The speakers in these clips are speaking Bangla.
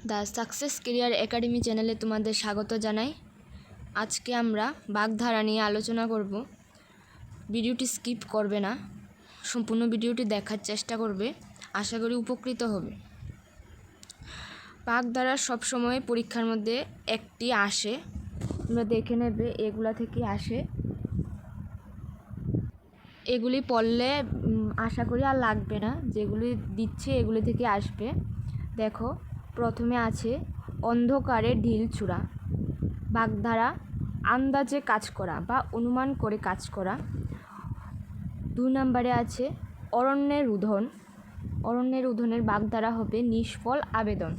দ্য সাকসেস কেরিয়ার একাডেমি চ্যানেলে তোমাদের স্বাগত জানাই। আজকে আমরা বাগধারা নিয়ে আলোচনা করব। ভিডিওটি স্কিপ করবে না, সম্পূর্ণ ভিডিওটি দেখার চেষ্টা করবে, আশা করি উপকৃত হবে। বাগধারা সবসময় পরীক্ষার মধ্যে একটি আসে, তোমরা দেখে নেবে এগুলা থেকে আসে। এগুলি পড়লে আশা করি আর লাগবে না, যেগুলি দিচ্ছে এগুলি থেকে আসবে। দেখো, প্রথমে আছে অন্ধকারে ঢিল ছুঁড়া, বাগধারা আন্দাজে কাজ করা বা অনুমান করে কাজ করা। 2 নম্বরে আছে অরণ্যের রোধন, অরণ্যের রোধনের বাগধারা হবে নিষ্ফল আবেদন।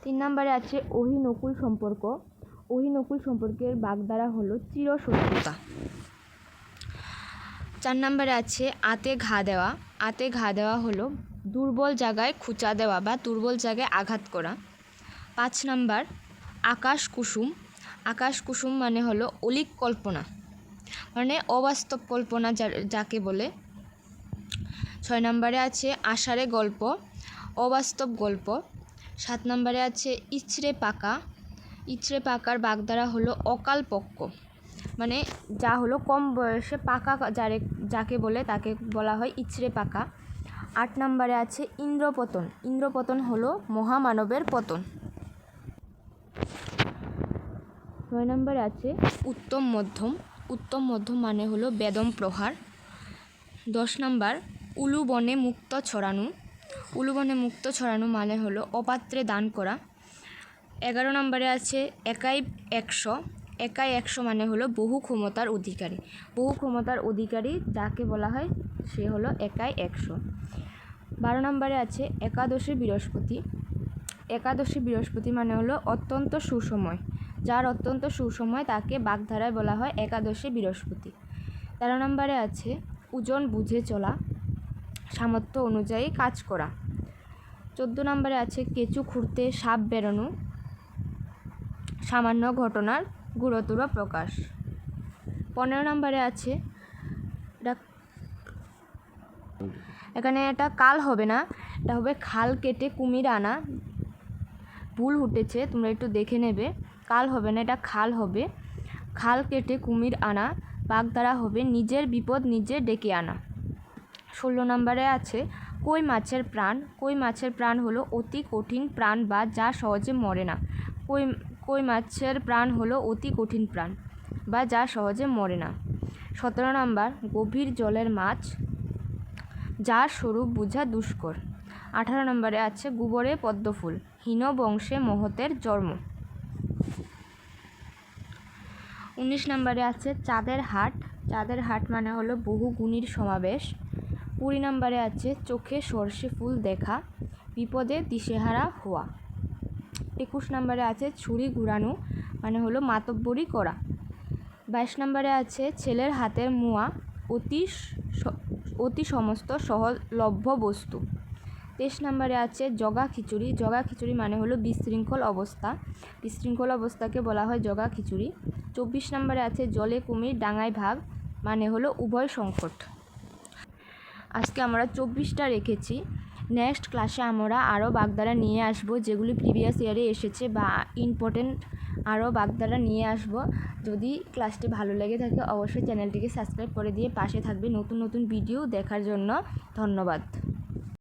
3 নম্বরে আছে অহিনকুল সম্পর্ক, অহিনকুল সম্পর্কের বাগধারা হলো চিরশত্রুতা। 4 নম্বরে আছে আতে ঘা দেওয়া, আতে ঘা দেওয়া হলো দুর্বল জায়গায় খুঁচা দেওয়া বা দুর্বল জায়গায় আঘাত করা। 5 নম্বর আকাশ কুসুম, আকাশ কুসুম মানে হলো অলীক কল্পনা, মানে অবাস্তব কল্পনা যাকে বলে। 6 নম্বরে আছে আষাঢ়ে গল্প, অবাস্তব গল্প। 7 নম্বরে আছে ইচড়ে পাকা, ইচড়ে পাকার বাগধারা হলো অকাল পক্ক, মানে যা হলো কম বয়সে পাকা যাকে বলে তাকে বলা হয় ইচড়ে পাকা। 8 নম্বরে আছে ইন্দ্রপতন, ইন্দ্রপতন হলো মহামানবের পতন। 9 নম্বরে আছে উত্তম মধ্যম, উত্তম মধ্যম মানে হলো বেদম প্রহার। 10 নম্বর উলুবনে মুক্ত ছড়ানো, উলুবনে মুক্ত ছড়ানো মানে হলো অপাত্রে দান করা। 11 নম্বরে আছে একাই 100, একাই 100 মানে হলো বহু ক্ষমতার অধিকারী, বহু ক্ষমতার অধিকারী যাকে বলা হয় সে হলো একাই 100। 12 নম্বরে আছে একাদশী বৃহস্পতি, একাদশী বৃহস্পতি মানে হলো অত্যন্ত সুসময়, যার অত্যন্ত সুসময় তাকে বাগধারায় বলা হয় একাদশী বৃহস্পতি। 13 নম্বরে আছে ওজন বুঝে চলা, সামর্থ্য অনুযায়ী কাজ করা। 14 নম্বরে আছে কেঁচু খুঁড়তে সাপ বেরোনো, সামান্য ঘটনার গুরুতর প্রকাশ। 15 নম্বরে আছে এখানে এটা কাল হবে না, এটা হবে খাল কেটে কুমির আনা, ভুল উঠেছে তোমরা একটু দেখে নেবে। কাল হবে না, এটা খাল হবে। খাল কেটে কুমির আনা, বাগধারা হবে নিজের বিপদ নিজে ডেকে আনা। 16 নম্বরে আছে কই মাছের প্রাণ, কই মাছের প্রাণ হলো অতি কঠিন প্রাণ বা যা সহজে মরে না, কই মাছের প্রাণ হলো অতি কঠিন প্রাণ বা যা সহজে মরে না। 17 নম্বর গভীর জলের মাছ, যার স্বরূপ বোঝা দুষ্কর। 18 নম্বরে আছে গোবরে পদ্মফুল, হীন বংশে মহতের জন্ম। 19 নম্বরে আছে চাঁদের হাট, চাঁদের হাট মানে হলো বহু গুণীর সমাবেশ। 20 নম্বরে আছে চোখে সর্ষে ফুল দেখা, বিপদে দিশেহারা হওয়া। 21 নম্বরে আছে ছুরি ঘুরানো মানে হলো মাতব্বরি করা। 22 নম্বরে আছে ছেলের হাতের মুয়া, অতি সমস্ত সহলভ্য বস্তু। 23 নম্বরে আছে জগা খিচুড়ি, জগা খিচুড়ি মানে হলো বিশৃঙ্খল অবস্থা, বিশৃঙ্খল অবস্থাকে বলা হয় জগা খিচুড়ি। 24 নম্বরে আছে জলে কুমির ডাঙায় ভাগ মানে হলো উভয় সংকট। আজকে আমরা 24টা রেখেছি, নেক্সট ক্লাসে আমরা আরও বাগধারা নিয়ে আসব যেগুলি প্রিভিয়াস ইয়ারে এসেছে বা ইম্পর্টেন্ট আরও বাগধারা নিয়ে আসব। যদি ক্লাসটি ভালো লেগে থাকে অবশ্যই চ্যানেলটিকে সাবস্ক্রাইব করে দিয়ে পাশে থাকবে নতুন নতুন ভিডিও দেখার জন্য। ধন্যবাদ।